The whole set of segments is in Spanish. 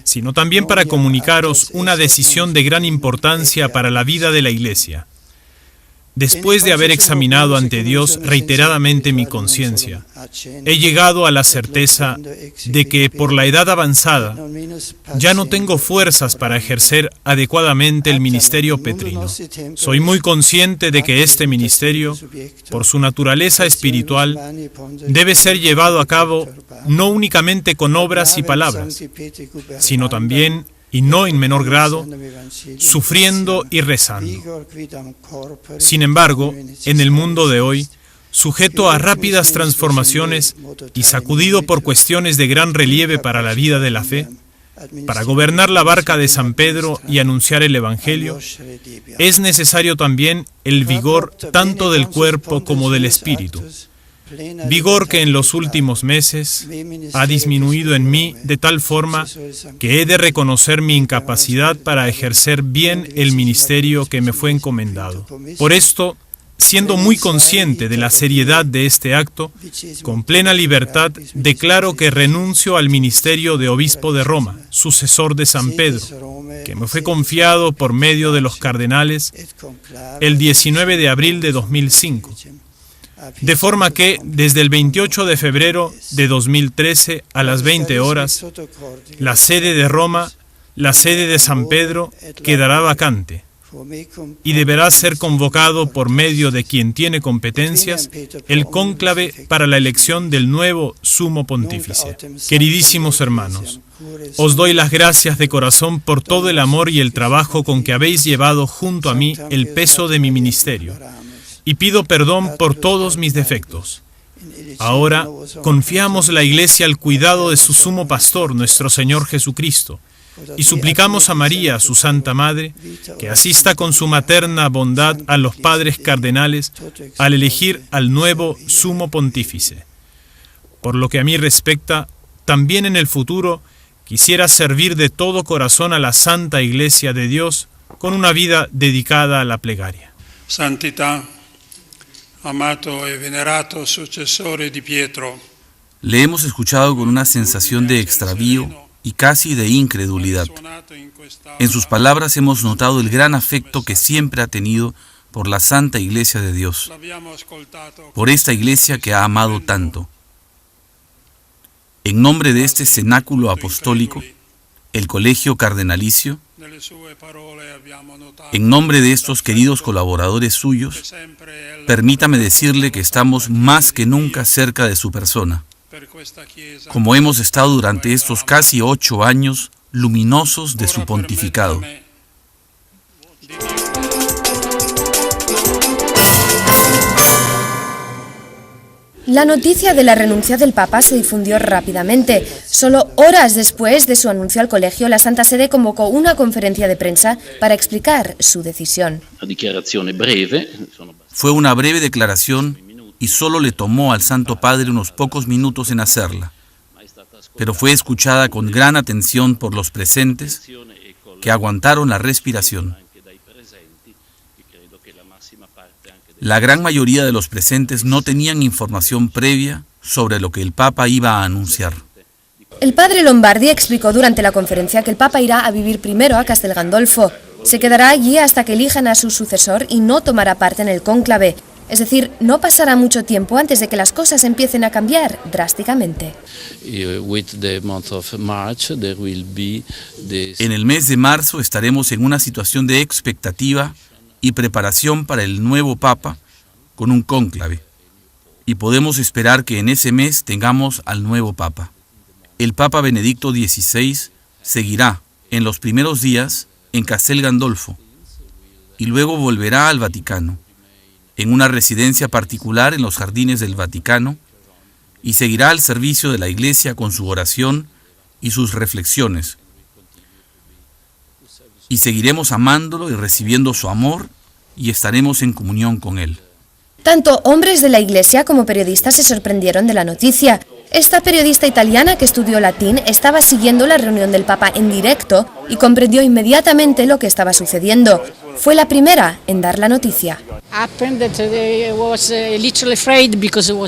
sino también para comunicaros una decisión de gran importancia para la vida de la Iglesia. Después de haber examinado ante Dios reiteradamente mi conciencia, he llegado a la certeza de que, por la edad avanzada, ya no tengo fuerzas para ejercer adecuadamente el ministerio petrino. Soy muy consciente de que este ministerio, por su naturaleza espiritual, debe ser llevado a cabo no únicamente con obras y palabras, sino también, y no en menor grado, sufriendo y rezando. Sin embargo, en el mundo de hoy, sujeto a rápidas transformaciones y sacudido por cuestiones de gran relieve para la vida de la fe, para gobernar la barca de San Pedro y anunciar el Evangelio, es necesario también el vigor tanto del cuerpo como del espíritu. Vigor que en los últimos meses ha disminuido en mí de tal forma que he de reconocer mi incapacidad para ejercer bien el ministerio que me fue encomendado. Por esto, siendo muy consciente de la seriedad de este acto, con plena libertad declaro que renuncio al ministerio de obispo de Roma, sucesor de San Pedro, que me fue confiado por medio de los cardenales el 19 de abril de 2005. De forma que, desde el 28 de febrero de 2013 a las 20 horas, la sede de Roma, la sede de San Pedro, quedará vacante y deberá ser convocado por medio de quien tiene competencias el cónclave para la elección del nuevo sumo pontífice. Queridísimos hermanos, os doy las gracias de corazón por todo el amor y el trabajo con que habéis llevado junto a mí el peso de mi ministerio. Y pido perdón por todos mis defectos. Ahora confiamos la Iglesia al cuidado de su sumo pastor, nuestro Señor Jesucristo, y suplicamos a María, su Santa Madre, que asista con su materna bondad a los padres cardenales al elegir al nuevo sumo pontífice. Por lo que a mí respecta, también en el futuro quisiera servir de todo corazón a la Santa Iglesia de Dios con una vida dedicada a la plegaria. Santità, amato y venerato sucesore di Pietro. Le hemos escuchado con una sensación de extravío y casi de incredulidad. En sus palabras hemos notado el gran afecto que siempre ha tenido por la Santa Iglesia de Dios, por esta Iglesia que ha amado tanto. En nombre de este cenáculo apostólico, el Colegio Cardenalicio, en nombre de estos queridos colaboradores suyos, permítame decirle que estamos más que nunca cerca de su persona, como hemos estado durante estos casi 8 años luminosos de su pontificado. La noticia de la renuncia del Papa se difundió rápidamente. Solo horas después de su anuncio al colegio, la Santa Sede convocó una conferencia de prensa para explicar su decisión. Fue una breve declaración y solo le tomó al Santo Padre unos pocos minutos en hacerla, pero fue escuchada con gran atención por los presentes, que aguantaron la respiración. La gran mayoría de los presentes no tenían información previa sobre lo que el Papa iba a anunciar. El padre Lombardi explicó durante la conferencia que el Papa irá a vivir primero a Castel Gandolfo. Se quedará allí hasta que elijan a su sucesor y no tomará parte en el cónclave. Es decir, no pasará mucho tiempo antes de que las cosas empiecen a cambiar drásticamente. En el mes de marzo estaremos en una situación de expectativa y preparación para el nuevo Papa con un cónclave, y podemos esperar que en ese mes tengamos al nuevo Papa. El Papa Benedicto XVI seguirá en los primeros días en Castel Gandolfo y luego volverá al Vaticano, en una residencia particular en los jardines del Vaticano, y seguirá al servicio de la Iglesia con su oración y sus reflexiones. Y seguiremos amándolo y recibiendo su amor, y estaremos en comunión con él. Tanto hombres de la Iglesia como periodistas se sorprendieron de la noticia. Esta periodista italiana que estudió latín estaba siguiendo la reunión del Papa en directo y comprendió inmediatamente lo que estaba sucediendo. Fue la primera en dar la noticia.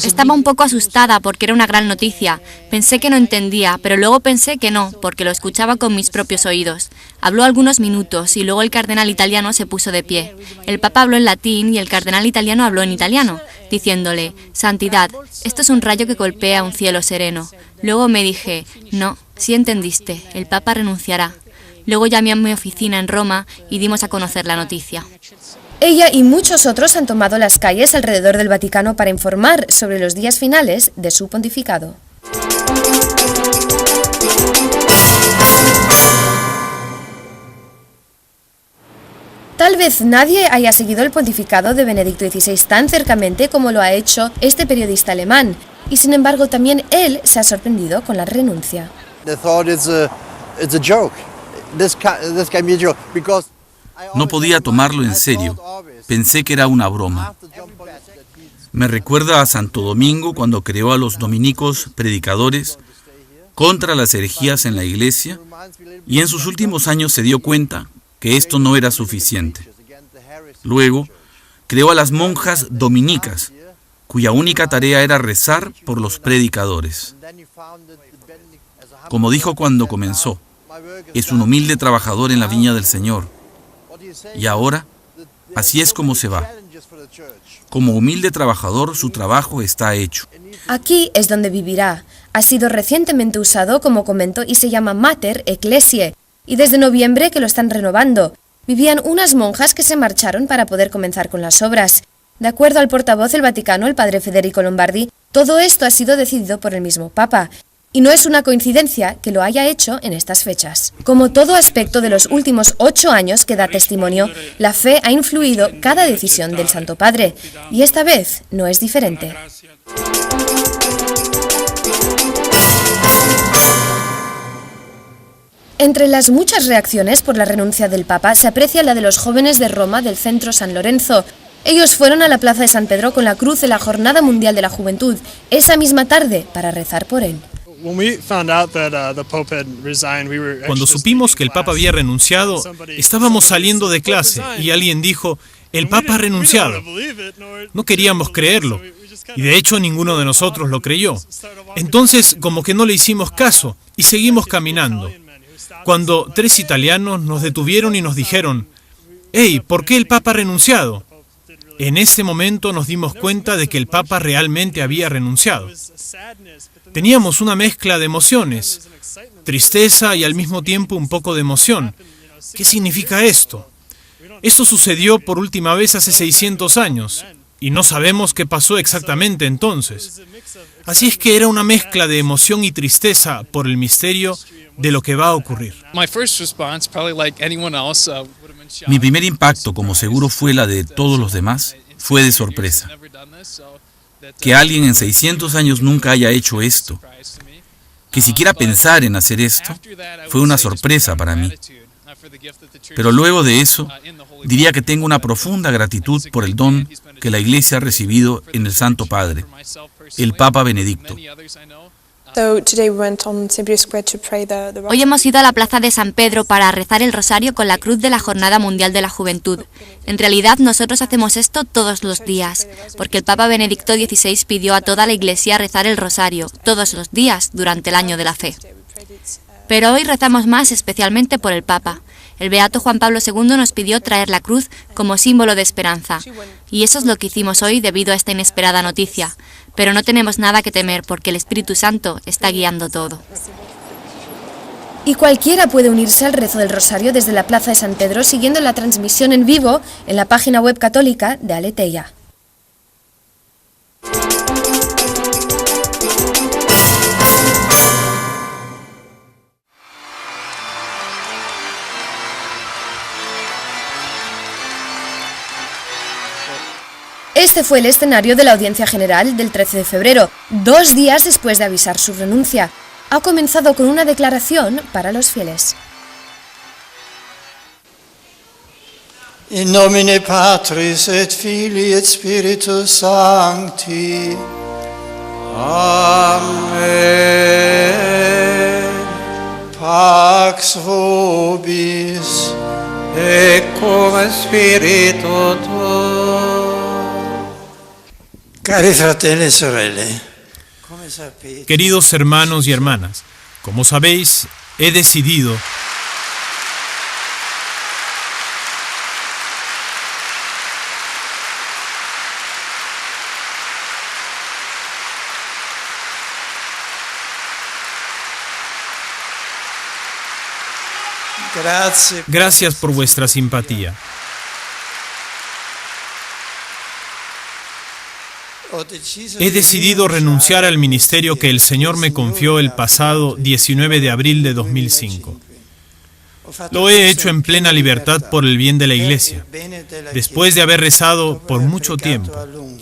Estaba un poco asustada porque era una gran noticia. Pensé que no entendía, pero luego pensé que no, porque lo escuchaba con mis propios oídos. Habló algunos minutos y luego el cardenal italiano se puso de pie. El Papa habló en latín y el cardenal italiano habló en italiano, diciéndole: «Santidad, esto es un rayo que golpea un cielo sereno». Luego me dije: «No, sí entendiste, el Papa renunciará». Luego llamé a mi oficina en Roma y dimos a conocer la noticia. Ella y muchos otros han tomado las calles alrededor del Vaticano para informar sobre los días finales de su pontificado. Tal vez nadie haya seguido el pontificado de Benedicto XVI tan cercamente como lo ha hecho este periodista alemán, y sin embargo también él se ha sorprendido con la renuncia. No podía tomarlo en serio. Pensé que era una broma. Me recuerda a Santo Domingo cuando creó a los dominicos predicadores contra las herejías en la iglesia, y en sus últimos años se dio cuenta que esto no era suficiente. Luego, creó a las monjas dominicas, cuya única tarea era rezar por los predicadores. Como dijo cuando comenzó, es un humilde trabajador en la viña del Señor. Y ahora, así es como se va. Como humilde trabajador, su trabajo está hecho. Aquí es donde vivirá. Ha sido recientemente usado como convento y se llama Mater Ecclesiae. Y desde noviembre que lo están renovando. Vivían unas monjas que se marcharon para poder comenzar con las obras. De acuerdo al portavoz del Vaticano, el padre Federico Lombardi, todo esto ha sido decidido por el mismo Papa. Y no es una coincidencia que lo haya hecho en estas fechas. Como todo aspecto de los últimos 8 años que da testimonio, la fe ha influido cada decisión del Santo Padre, y esta vez no es diferente. Entre las muchas reacciones por la renuncia del Papa se aprecia la de los jóvenes de Roma del Centro San Lorenzo. Ellos fueron a la Plaza de San Pedro con la cruz de la Jornada Mundial de la Juventud, esa misma tarde, para rezar por él. Cuando supimos que el Papa había renunciado, estábamos saliendo de clase y alguien dijo: «El Papa ha renunciado». No queríamos creerlo, y de hecho ninguno de nosotros lo creyó. Entonces, como que no le hicimos caso y seguimos caminando. Cuando 3 italianos nos detuvieron y nos dijeron: «Hey, ¿por qué el Papa ha renunciado?». En ese momento nos dimos cuenta de que el Papa realmente había renunciado. Teníamos una mezcla de emociones, tristeza y al mismo tiempo un poco de emoción. ¿Qué significa esto? Esto sucedió por última vez hace 600 años, y no sabemos qué pasó exactamente entonces. Así es que era una mezcla de emoción y tristeza por el misterio de lo que va a ocurrir. Mi primer impacto, como seguro fue la de todos los demás, fue de sorpresa. Que alguien en 600 años nunca haya hecho esto, que siquiera pensar en hacer esto, fue una sorpresa para mí. Pero luego de eso, diría que tengo una profunda gratitud por el don que la Iglesia ha recibido en el Santo Padre, el Papa Benedicto. Hoy hemos ido a la Plaza de San Pedro para rezar el rosario con la cruz de la Jornada Mundial de la Juventud. En realidad nosotros hacemos esto todos los días, porque el Papa Benedicto XVI pidió a toda la Iglesia rezar el rosario todos los días durante el año de la fe. Pero hoy rezamos más especialmente por el Papa. El beato Juan Pablo II nos pidió traer la cruz como símbolo de esperanza, y eso es lo que hicimos hoy debido a esta inesperada noticia. Pero no tenemos nada que temer porque el Espíritu Santo está guiando todo. Y cualquiera puede unirse al rezo del Rosario desde la Plaza de San Pedro siguiendo la transmisión en vivo en la página web católica de Aleteia. Este fue el escenario de la audiencia general del 13 de febrero, 2 días después de avisar su renuncia. Ha comenzado con una declaración para los fieles. In nomine Patris et Filii et Spiritus Sancti. Amen. Pax vobis e come spirito tuo. Cari fratelli e sorelle, come sapete, Queridos hermanos y hermanas, como sabéis, he decidido Gracias por vuestra simpatía. He decidido renunciar al ministerio que el Señor me confió el pasado 19 de abril de 2005. Lo he hecho en plena libertad por el bien de la Iglesia, después de haber rezado por mucho tiempo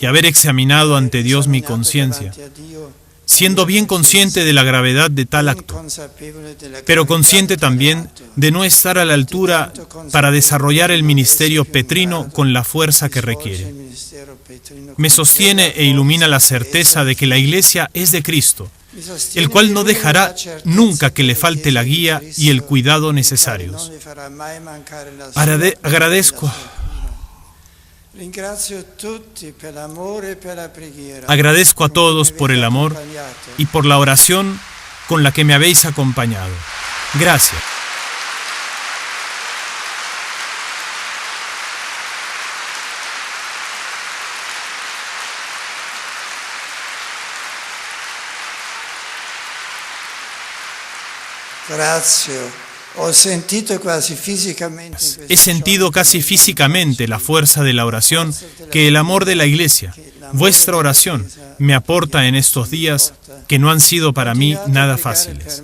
y haber examinado ante Dios mi conciencia, siendo bien consciente de la gravedad de tal acto, pero consciente también de no estar a la altura para desarrollar el ministerio petrino con la fuerza que requiere. Me sostiene e ilumina la certeza de que la Iglesia es de Cristo, el cual no dejará nunca que le falte la guía y el cuidado necesarios. Agradezco a todos por el amor y por la oración con la que me habéis acompañado. Gracias. He sentido casi físicamente la fuerza de la oración que el amor de la Iglesia, vuestra oración, me aporta en estos días que no han sido para mí nada fáciles.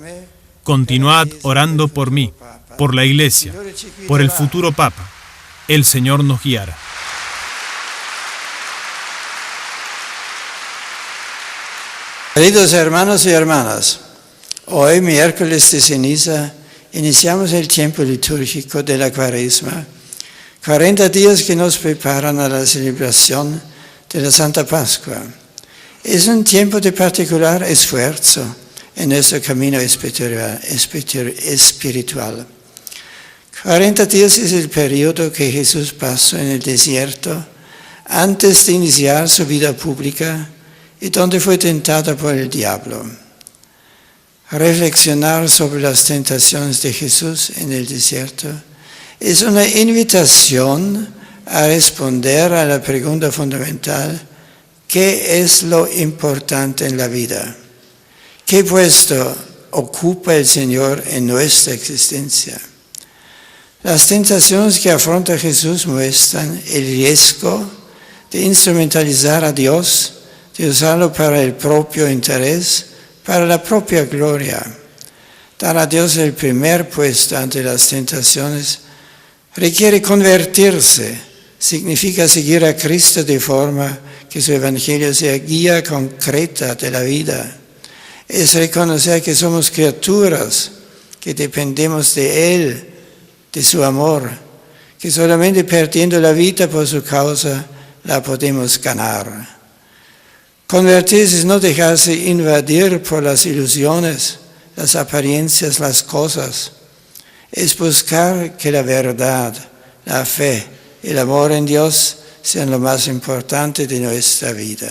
Continuad orando por mí, por la Iglesia, por el futuro Papa. El Señor nos guiará. Queridos hermanos y hermanas, hoy, miércoles de ceniza, iniciamos el tiempo litúrgico de la Cuaresma, 40 días que nos preparan a la celebración de la Santa Pascua. Es un tiempo de particular esfuerzo en nuestro camino espiritual. 40 días es el periodo que Jesús pasó en el desierto antes de iniciar su vida pública y donde fue tentado por el diablo. Reflexionar sobre las tentaciones de Jesús en el desierto es una invitación a responder a la pregunta fundamental: ¿qué es lo importante en la vida? ¿Qué puesto ocupa el Señor en nuestra existencia? Las tentaciones que afronta Jesús muestran el riesgo de instrumentalizar a Dios, de usarlo para el propio interés, para la propia gloria. Dar a Dios el primer puesto ante las tentaciones requiere convertirse, significa seguir a Cristo de forma que su Evangelio sea guía concreta de la vida. Es reconocer que somos criaturas, que dependemos de Él, de su amor, que solamente perdiendo la vida por su causa la podemos ganar. Convertirse es no dejarse invadir por las ilusiones, las apariencias, las cosas. Es buscar que la verdad, la fe, el amor en Dios sean lo más importante de nuestra vida.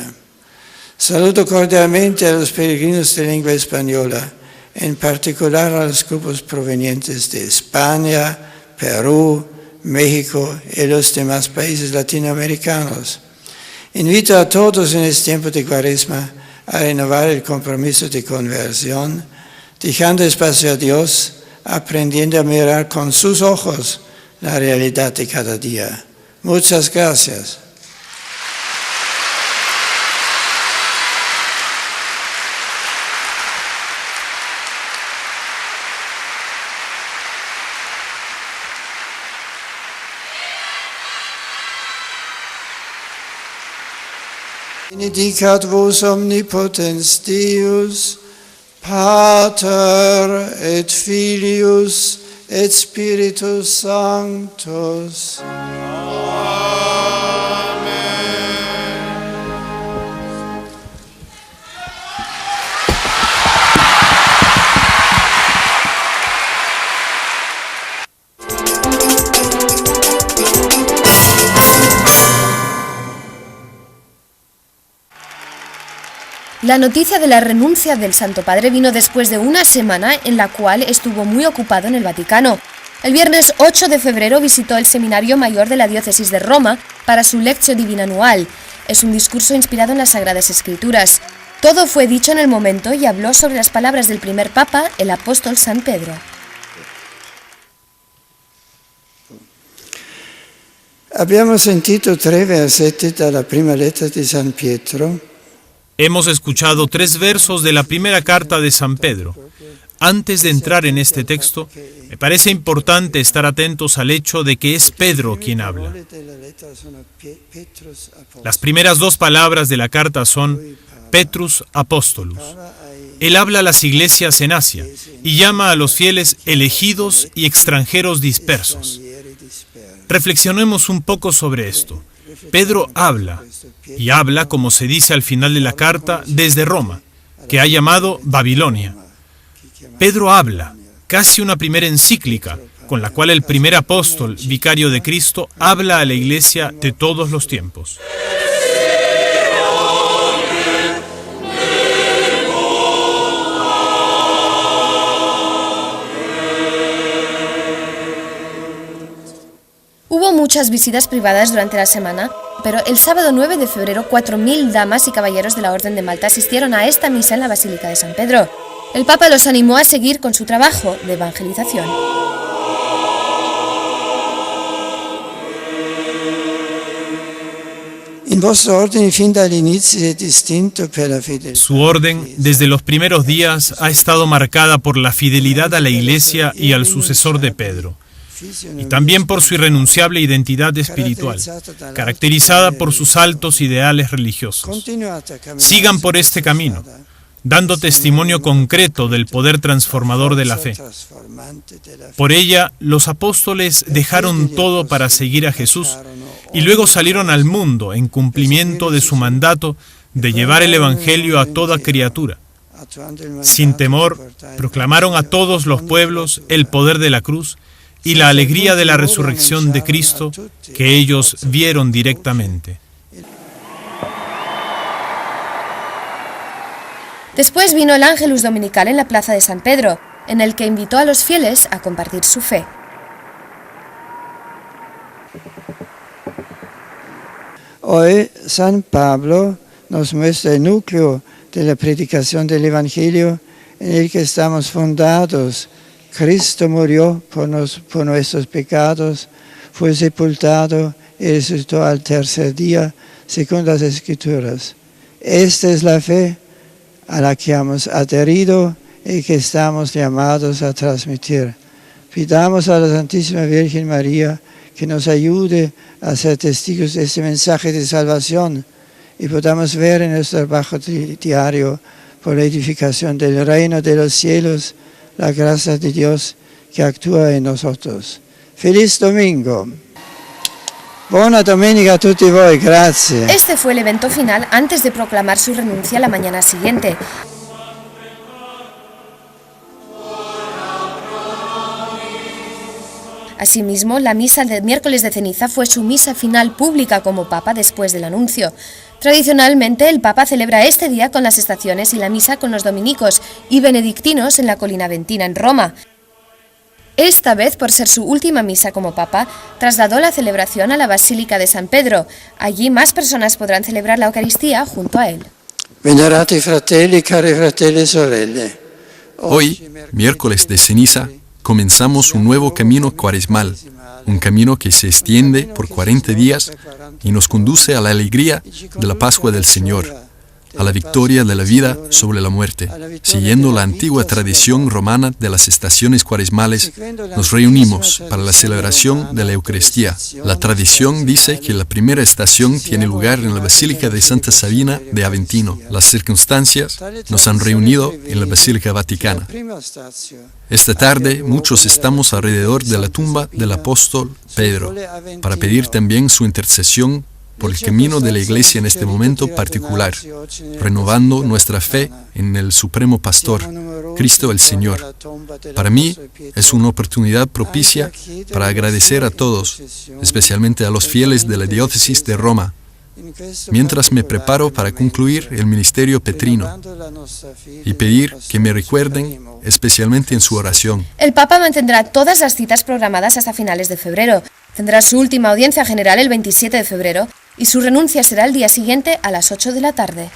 Saludo cordialmente a los peregrinos de lengua española, en particular a los grupos provenientes de España, Perú, México y los demás países latinoamericanos. Invito a todos en este tiempo de Cuaresma a renovar el compromiso de conversión, dejando espacio a Dios, aprendiendo a mirar con sus ojos la realidad de cada día. Muchas gracias. Benedicat vos omnipotens Deus, Pater et Filius et Spiritus Sanctus. Amen. La noticia de la renuncia del Santo Padre vino después de una semana en la cual estuvo muy ocupado en el Vaticano. El viernes 8 de febrero visitó el Seminario Mayor de la Diócesis de Roma para su Lectio Divina anual. Es un discurso inspirado en las Sagradas Escrituras. Todo fue dicho en el momento y habló sobre las palabras del primer Papa, el apóstol San Pedro. Abbiamo sentito 3 versetti dalla prima lettera di San Pietro. Hemos escuchado 3 versos de la primera carta de San Pedro. Antes de entrar en este texto, me parece importante estar atentos al hecho de que es Pedro quien habla. Las primeras 2 palabras de la carta son Petrus Apostolus. Él habla a las iglesias en Asia y llama a los fieles elegidos y extranjeros dispersos. Reflexionemos un poco sobre esto. Pedro habla, y habla, como se dice al final de la carta, desde Roma, que ha llamado Babilonia. Pedro habla, casi una primera encíclica, con la cual el primer apóstol, vicario de Cristo, habla a la iglesia de todos los tiempos. Hubo muchas visitas privadas durante la semana, pero el sábado 9 de febrero 4.000 damas y caballeros de la Orden de Malta asistieron a esta misa en la Basílica de San Pedro. El Papa los animó a seguir con su trabajo de evangelización. Su orden, desde los primeros días, ha estado marcada por la fidelidad a la Iglesia y al sucesor de Pedro, y también por su irrenunciable identidad espiritual, caracterizada por sus altos ideales religiosos. Sigan por este camino, dando testimonio concreto del poder transformador de la fe. Por ella, los apóstoles dejaron todo para seguir a Jesús y luego salieron al mundo en cumplimiento de su mandato de llevar el Evangelio a toda criatura. Sin temor, proclamaron a todos los pueblos el poder de la cruz y la alegría de la resurrección de Cristo que ellos vieron directamente. Después vino el Ángelus Dominical en la plaza de San Pedro, en el que invitó a los fieles a compartir su fe. Hoy San Pablo nos muestra el núcleo de la predicación del Evangelio en el que estamos fundados. Cristo murió por nuestros pecados, fue sepultado y resucitó al tercer día, según las Escrituras. Esta es la fe a la que hemos adherido y que estamos llamados a transmitir. Pidamos a la Santísima Virgen María que nos ayude a ser testigos de este mensaje de salvación y podamos ver en nuestro trabajo diario por la edificación del reino de los cielos la gracia de Dios que actúa en nosotros. ¡Feliz domingo! Buona domenica a tutti voi, grazie. Este fue el evento final antes de proclamar su renuncia la mañana siguiente. Asimismo, la misa del miércoles de ceniza fue su misa final pública como Papa después del anuncio. Tradicionalmente, el Papa celebra este día con las estaciones y la misa con los dominicos y benedictinos en la Colina Aventina, en Roma. Esta vez, por ser su última misa como Papa, trasladó la celebración a la Basílica de San Pedro. Allí más personas podrán celebrar la Eucaristía junto a él. Venerati fratelli, cari fratelli e sorelle. Hoy, miércoles de ceniza, comenzamos un nuevo camino cuaresmal, un camino que se extiende por 40 días y nos conduce a la alegría de la Pascua del Señor, a la victoria de la vida sobre la muerte. Siguiendo la antigua tradición romana de las estaciones cuaresmales, nos reunimos para la celebración de la Eucaristía. La tradición dice que la primera estación tiene lugar en la Basílica de Santa Sabina de Aventino. Las circunstancias nos han reunido en la Basílica Vaticana. Esta tarde, muchos estamos alrededor de la tumba del apóstol Pedro, para pedir también su intercesión por el camino de la Iglesia en este momento particular, renovando nuestra fe en el Supremo Pastor, Cristo el Señor. Para mí es una oportunidad propicia para agradecer a todos, especialmente a los fieles de la Diócesis de Roma, mientras me preparo para concluir el ministerio petrino y pedir que me recuerden especialmente en su oración. El Papa mantendrá todas las citas programadas hasta finales de febrero. Tendrá su última audiencia general el 27 de febrero y su renuncia será el día siguiente a las 8 de la tarde.